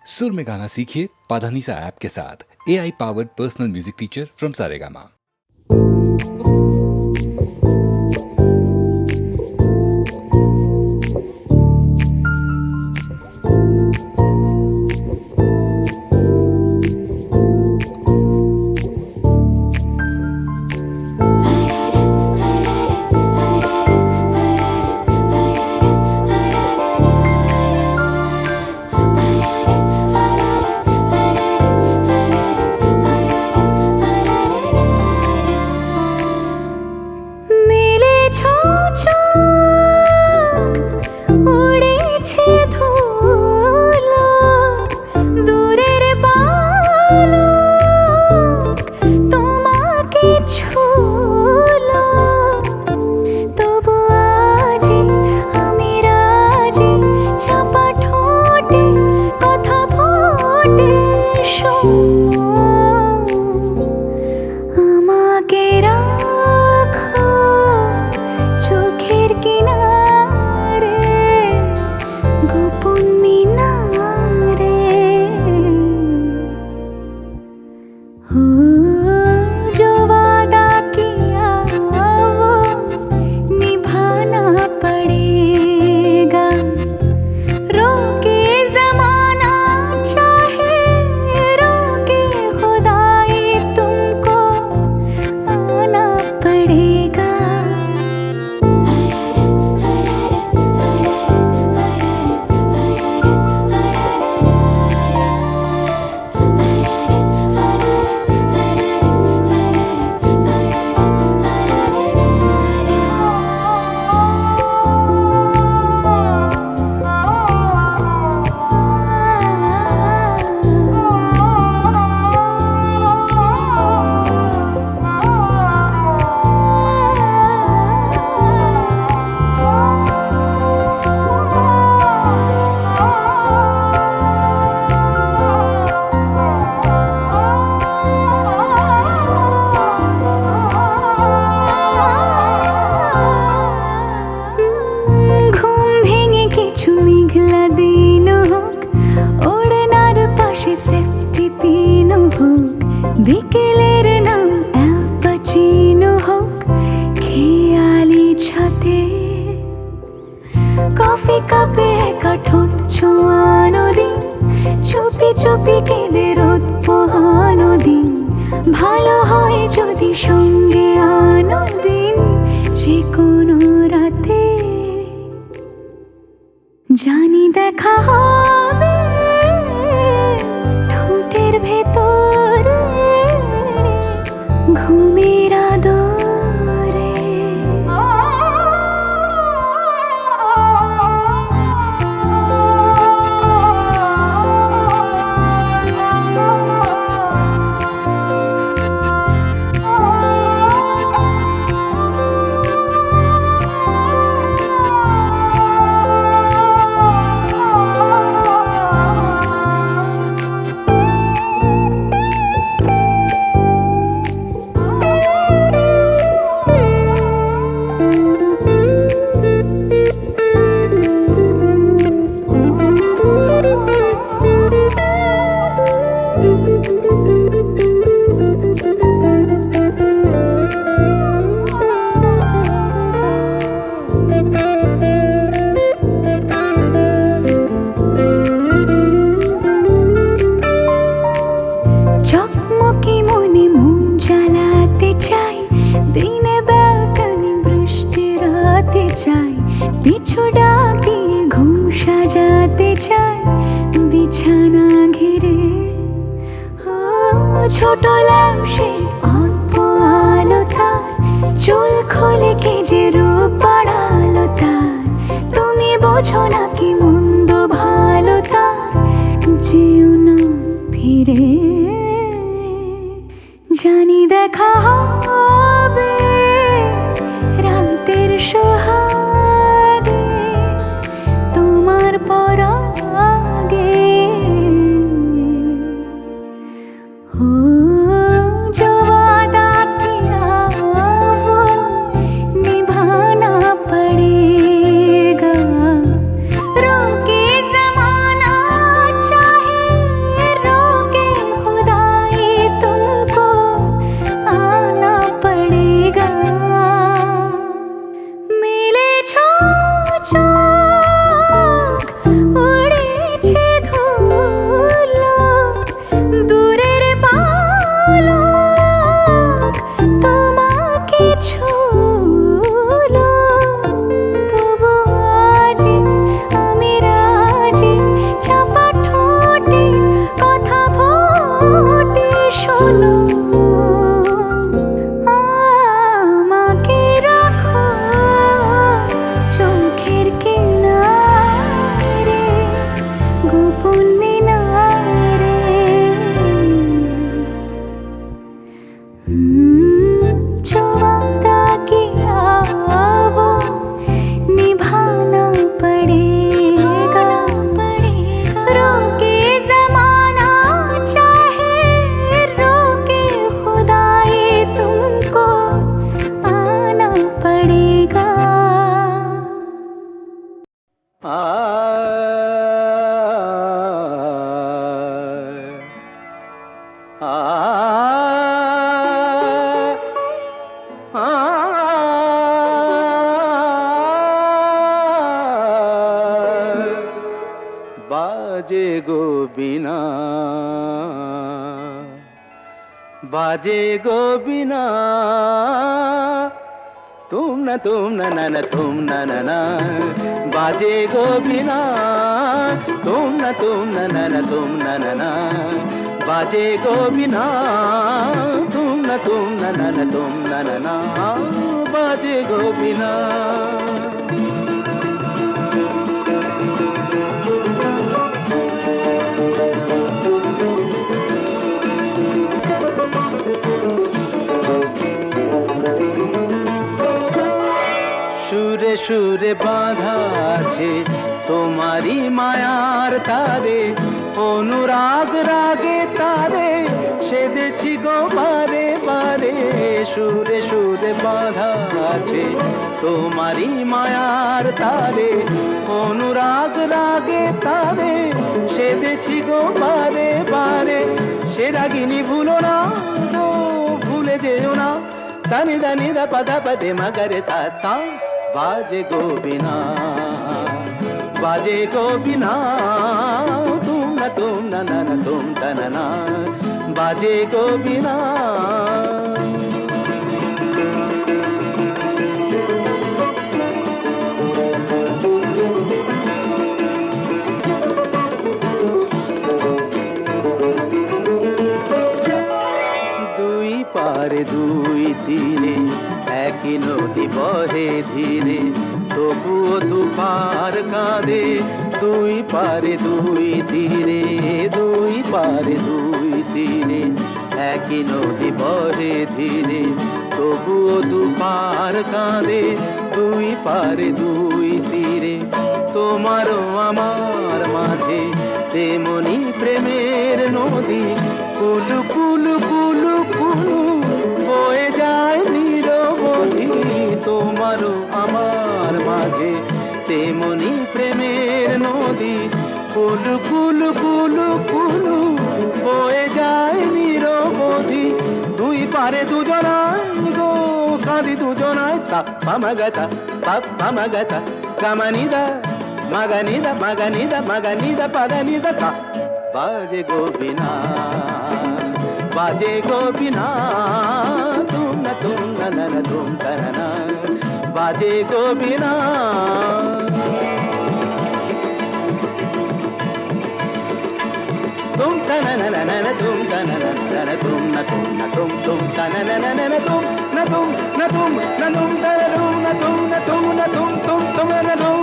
सुर में गाना सीखिए पाधानीसा ऐप के साथ। AI powered personal music teacher from Saregama. বিকেলের নাম অ্যালপাচিনো হোক, খেয়ালি ছাতে কফি কাপে একা ঠোঁট ছোঁয়ানো দিন, চুপি চুপি কেঁদে রোদ পোহানো দিন, ভালো হয় যদি সঙ্গে আনো দিন, যে কোনো রাতে জানি দেখা হবে ঠোঁটের ভেতরে ঘুমের আদরে। চকমকি মনে মন জ্বালাতে চাই, দিনে ব্যালকনি বৃষ্টি রাতে চাই, পিছু ডাকিয়ে ঘুম সাজাতে চাই বিছানা ঘিরে। ছোট ল্যাম্পে অল্প আলো তার, চুল খোলে কে যে রূপ বাড়ালো তার, তুমি বোঝো না কি মন্দ ভালো তার, যেও না ফিরে। জানি দেখা হবে রাতের সোহাগে তোমার পরাগে। हो जो वादा किया वो निभाना पड़ेगा, रोके ज़माना चाहे গো বীণা, বাজে গো বীণা, তুম না না না তুম না না, বাজে গো বীণা, তুম না না না তুম না না, বাজে গো বীণা, তুম না না তুম না না, বাজে গো বীণা। সুরে সুরে বাঁধা আছে তোমারি মায়ার তারে, অনুরাগ রাগে তারে সেদেছি গো বারে বারে। সুরে সুরে বাঁধা আছে তোমারি মায়ার তারে, অনুরাগ রাগে তারে সেদেছি গো বারে বারে। সে রাগিনী ভুলো না গো, ভুলে যেও না, সানি দানি দা পদা পদে মগরে তা সা, বাজে গো বীণা, বাজে গো বীণা, তুম না না তুম তা না, বাজে গো বীণা। দুই পারে দুই তীরে একই নদী বহে ধীরে, তবুও দুপার কাঁদে। দুই পারে দুই তীরে, দুই পারে দুই তীরে একই নদী বহে ধীরে, তবুও দুপার কাঁদে। দুই পারে দুই তীরে তোমারও আমার মাঝে তেমনি প্রেমের নদী, কুলু কুলু কুলু কুলু বয়ে যায় নিরবধি। তোমারও আমার মাঝে তেমনি প্রেমের নদী, কুলু কুলু কুলু কুলু বয়ে যায় নিরবধি। দুই পারে দুজনায় গো কাঁদি দুজনায়, সা পামাগাতা পা পামাগাতা কামানিদা মাগানিদা মাগানিদা মাগানিদা পাদানিদা তা, বাজে গো বীণা, বাজে গো বীণা, তুম না না তুম তা না, বাজে গো বীণা। तुम ता ना ना ना ना तुम ता ना ना ना तुम ना तुम ता ना ना ना तुम ना तुम ना तुम ना तुम ता ना तुम ना तुम ना तुम तुम ना तुम।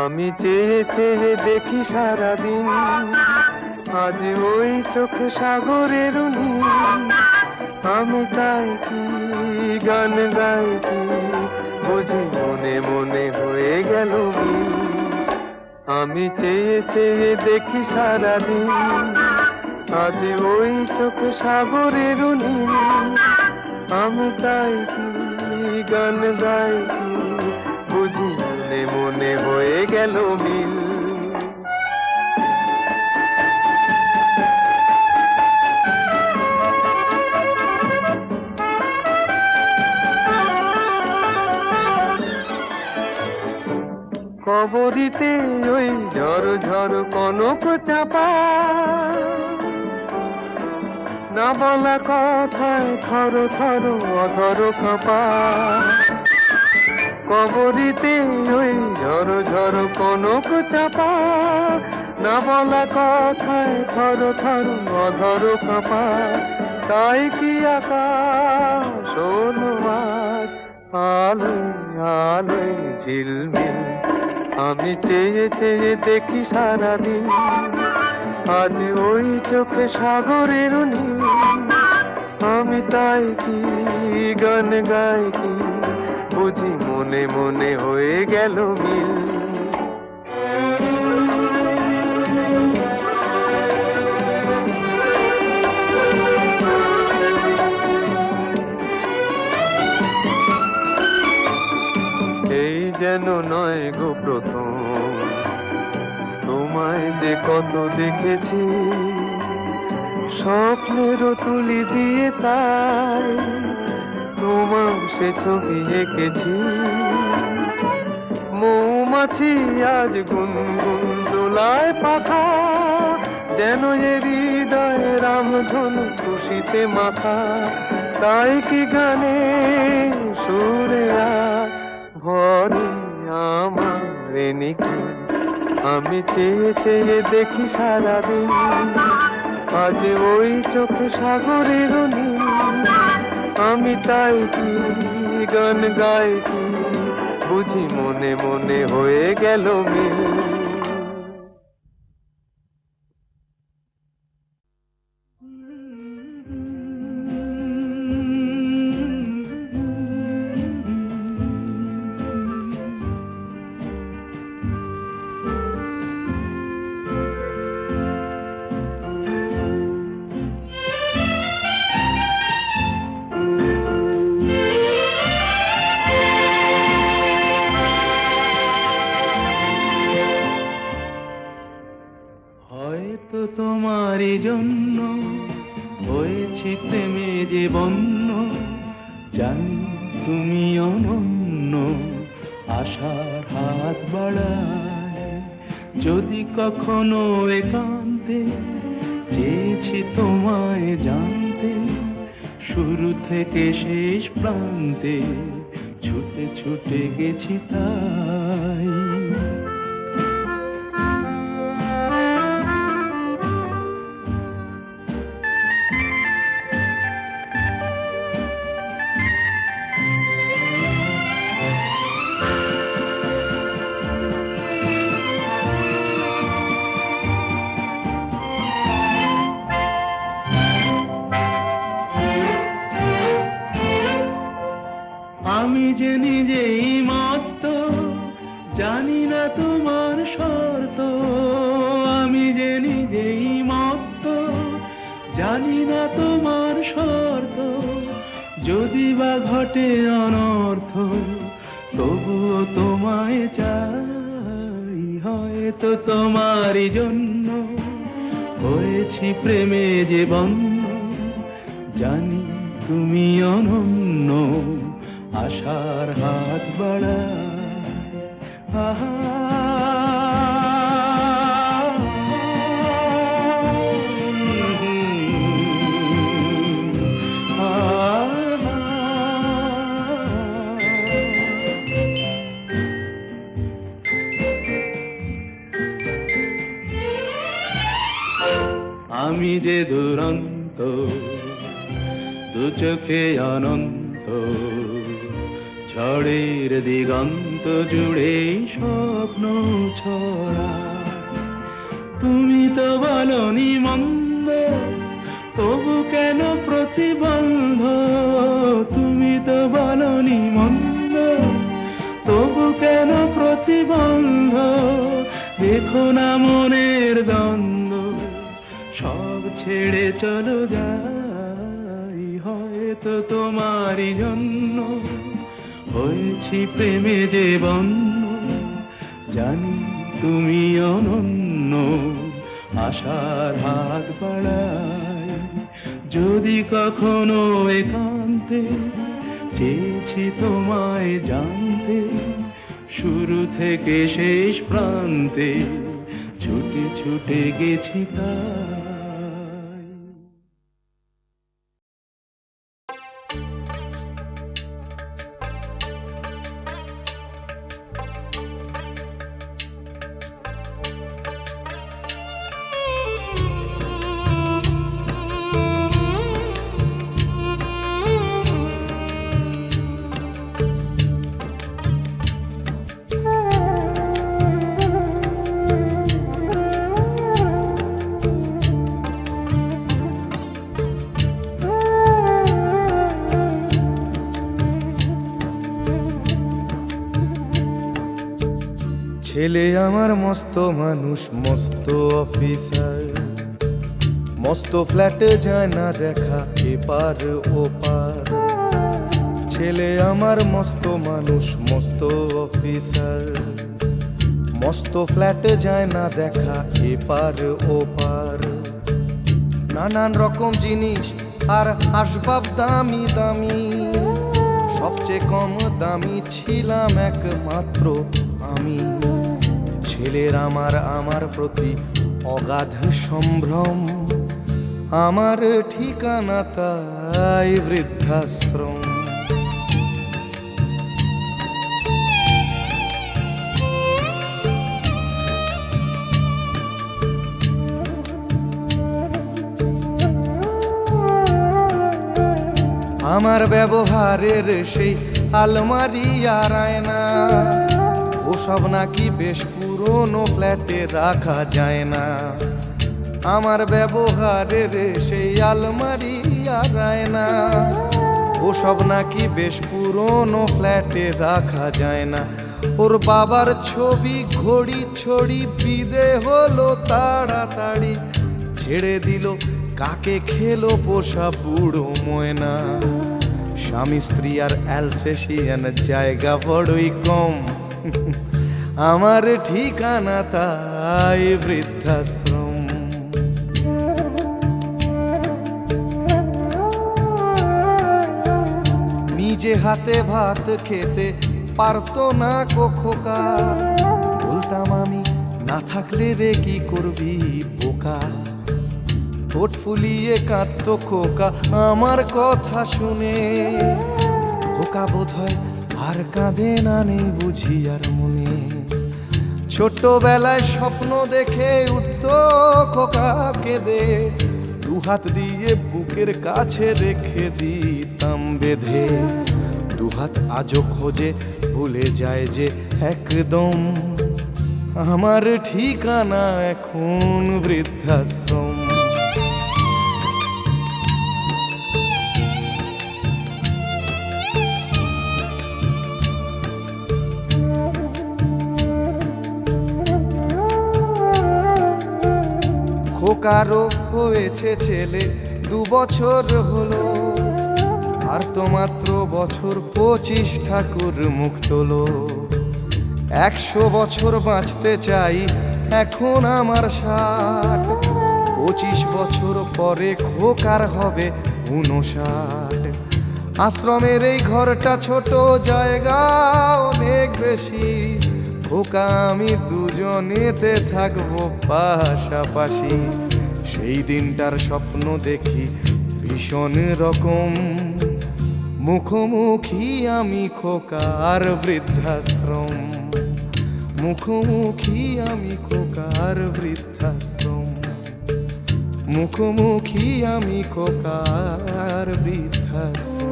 আমি চেয়ে চেয়ে দেখি সারাদিন, আজ ওই চোখে সাগরের নীল। আমি তাই কি গান গাই কি বুঝি মনে মনে হয়ে গেল মিল। আমি চেয়ে চেয়ে দেখি সারাদিন, আজ ওই চোখে সাগরের নীল। আমি তাই কি গান গাই কি বুঝি মনে মনে হয়ে গেল মিল। কবরীতে ওই ঝড় ঝড় কনক চাপা, না বলা কথায় থর থর অধর কাঁপা। কবরীতে ওই ঝড় ঝড় কনক চাপা, না বলা কথায় থর থর অধর কাঁপা। তাই কি আকাশ হলো আজ আলোয় আলোয় ঝিলমিল। আমি চেয়ে চেয়ে দেখি সারাদিন, আজ ওই চোখে সাগরের নীল। আমি তাই কি গান গাই কি, বুঝি মনে মনে হয়ে গেল মিল। এই যেন নয় গো প্রথম, তোমায় যে কত দেখেছি, স্বপ্নেরও তুলি দিয়ে তাই তোমার সে ছবি এঁকেছি। মৌমাছি আজ গুনগুন দোলায় পাখা, যেন এ হৃদয়ে রামধনু খুশিতে মাথা। তাই কি গানে সুরেরা ভরে আমার নিকি, আমি চেয়ে চেয়ে দেখি সারাদিন, আজ ওই চোখে সাগরের নীল। আমি তাই কি গান গাই কি, বুঝি মনে মনে হয়ে গেল মিল। হয়তো তোমারই জন্য হয়েছি প্রেমে যে বন্য, জানি তুমি অনন্য, আশার হাত বাড়ায়। যদি কখনো একান্তে চেয়েছি তোমায় জানতে, শুরু থেকে শেষ প্রান্তে ছুটে ছুটে গেছি তাই। আমি যে নিজেই মত্ত, জানি না তোমার শর্ত। আমি যে নিজেই মত্ত, জানি না তোমার শর্ত। যদি বা ঘটে অনর্থ, তবুও তোমায় চাই। হয়তো তোমারই জন্য হয়েছি প্রেমে যে বন্য, জানি তুমি অনন্য, আশার হাত বাড়ায়। আহা আমি যে দুরন্ত, দু চোখে অনন্ত, ঝড়ের দিগন্ত জুড়ে স্বপ্ন ছড়া। তুমি তো বলনি মন্দ, তবু কেন প্রতিবন্ধ। তুমি তো বলনি মন্দ, তবু কেন প্রতিবন্ধ। দেখো না মনের দ্বন্দ্ব, সব ছেড়ে চলো যাই। হয়তো তোমারই জন্য হয়েছি প্রেমে যে বন্য, জানি তুমি অনন্য, আশার হাত বাড়ায়। যদি কখনো একান্তে চেয়েছি তোমায় জানতে, শুরু থেকে শেষ প্রান্তে ছুটে ছুটে গেছি তাই। ছেলে আমার মস্ত মানুষ, মস্ত অফিসার, মস্ত ফ্ল্যাটে যায় না দেখা এপার ওপার। ছেলে আমার মস্ত মানুষ, মস্ত অফিসার, মস্ত ফ্ল্যাটে যায় না দেখা এপার ওপার। নানান রকম জিনিস আর আসবাব দামি দামি, সবচেয়ে কম দামি ছিলাম একমাত্র আমি। ছেলের আমার প্রতি অগাধ সম্ভ্রম, আমার ঠিকানা তাই বৃদ্ধাশ্রম। আমার ব্যবহারের সেই আলমারি আর আয়না, ওসব নাকি বেশ পুরনো ফ্ল্যাটে রাখা যায় না। আমার ব্যবহারের সেই আলমারি আর আয়না, ওসব নাকি বেশ পুরনো ফ্ল্যাটে রাখা যায় না। ওর বাবার ছবি ঘড়ি ছড়ি বিদে হলো তাড়াতাড়ি, ছেড়ে দিল কাকে খেলো পোষা বুড়ো ময়না। স্বামী স্ত্রী আর অ্যালসেশিয়ান জায়গা বড়ই কম, আমার ঠিকানা তাই বৃদ্ধাশ্রম। নিজে হাতে ভাত খেতে পারতো না খোকা, বলতাম আমি না থাকলে রে কি করবি বোকা। ঠোঁট ফুলিয়ে কাঁদতো খোকা আমার কথা শুনে, খোকা বোধ হয় আর কাঁদে না, নেই বুঝি আর মনে। ছোট্টবেলায় স্বপ্ন দেখে উঠতো খোকা কেঁদে, দুহাত দিয়ে বুকের কাছে রেখে দিতাম বেঁধে। দুহাত আজও খোঁজে ভুলে যায় যে একদম, আমার ঠিকানা এখন বৃদ্ধাশ্রম। খোকারও হয়েছে ছেলে 2 বছর হলো, আর তো মাত্র বছর 25 ঠাকুর মুখ তোলো। 100 বছর বাঁচতে চাই এখন আমার 60, 25 বছর পরে খোকার হবে 59। আশ্রমের এই ঘরটা ছোট, জায়গা অনেক বেশি, খোকা আমি দুজনেতে থাকবো পাশাপাশি। সেই দিনটার স্বপ্ন দেখি ভীষণ রকম, মুখোমুখি আমি খোকার বৃদ্ধাশ্রম। মুখোমুখি আমি খোকার বৃদ্ধাশ্রম, মুখোমুখি আমি খোকার বৃদ্ধাশ্রম।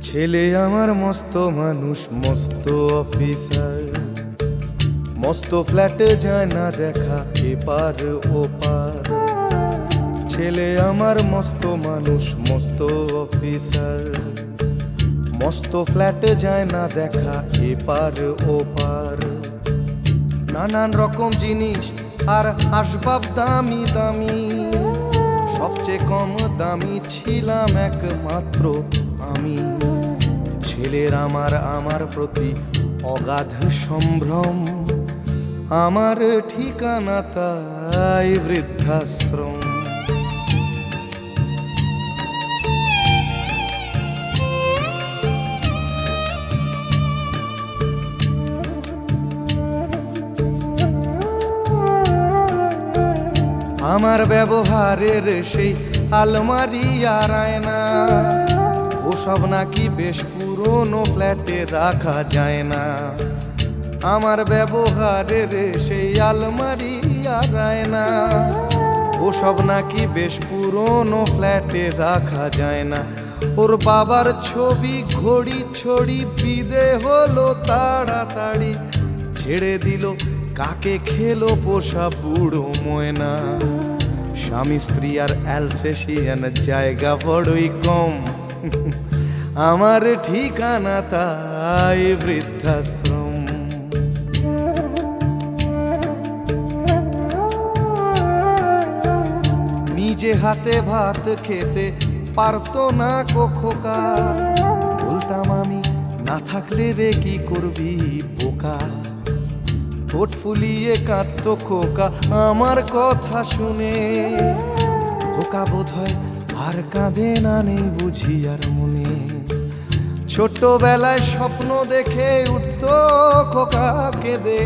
ছেলে আমার মস্ত মানুষ, মস্ত অফিসার, মস্ত ফ্ল্যাটে যায় না দেখা এপার ওপার। ছেলে আমার মস্ত মানুষ, মস্ত অফিসার, মস্ত ফ্ল্যাটে যায় না দেখা এপার ওপার। নানান রকম জিনিস আর আসবাব দামি দামি, সবচেয়ে কম দামি ছিলাম একমাত্র আমি। ছেলের আমার প্রতি অগাধ সম্ভ্রম, আমার ঠিকানা তাই বৃদ্ধাশ্রম। আমার ব্যবহারের সেই আলমারি আর আয়না, ওসব নাকি বেশ পুরনো ফ্ল্যাটে রাখা যায় না। আমার ব্যবহারের সেই আলমারি আর আয়না, ওসব নাকি বেশ পুরনো ফ্ল্যাটে রাখা যায় না। ওর বাবার ছবি ঘড়ি ছড়ি বিদে হলো তাড়াতাড়ি, ছেড়ে দিল কাকে খেলো পোষা বুড়ো ময়না। স্বামী স্ত্রী আর অ্যালসেশিয়ান জায়গা বড়ই কম, আমার ঠিকানা তাই বৃদ্ধাশ্রম। নিজে হাতে ভাত খেতে পারতো না খোকা, বলতাম আমি না থাকলে রে কি করবি বোকা। ঠোঁট ফুলিয়ে কাঁদতো খোকা আমার কথা শুনে, খোকা বোধ হয় আর কাঁদে না, নেই বুঝি আর মনে। ছোট্টবেলায় স্বপ্ন দেখে উঠতো খোকা কেঁদে,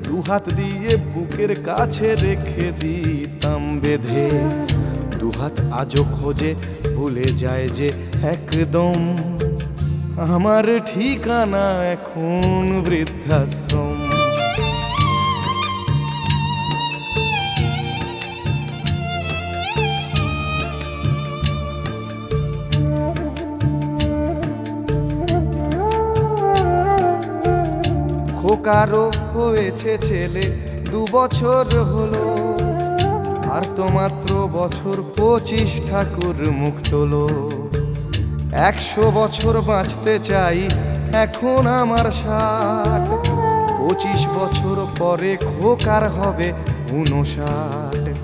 দুহাত দিয়ে বুকের কাছে রেখে দিতাম বেঁধে। দুহাত আজও খোঁজে ভুলে যায় যে একদম, আমার ঠিকানা এখন বৃদ্ধাশ্রম। খোকারও হয়েছে ছেলে 2 বছর হলো, আর তো মাত্র বছর 25 ঠাকুর মুখ তোলো। 100 বছর বাঁচতে চাই এখন আমার 60, 25 বছর পরে খোকার হবে 59।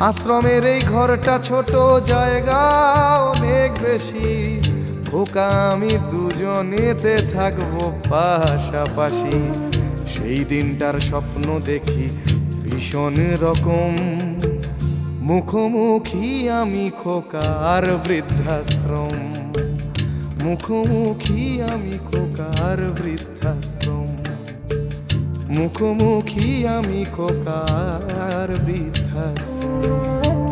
আশ্রমের এই ঘরটা ছোট, জায়গা অনেক বেশি, খোকা আমি দুজনেতে থাকবো পাশাপাশি। সেই দিনটার স্বপ্ন দেখি ভীষণ রকম, মুখোমুখি আমি খোকার বৃদ্ধাশ্রম। মুখোমুখি আমি খোকার বৃদ্ধাশ্রম, মুখোমুখি আমি খোকার বৃদ্ধাশ্রম।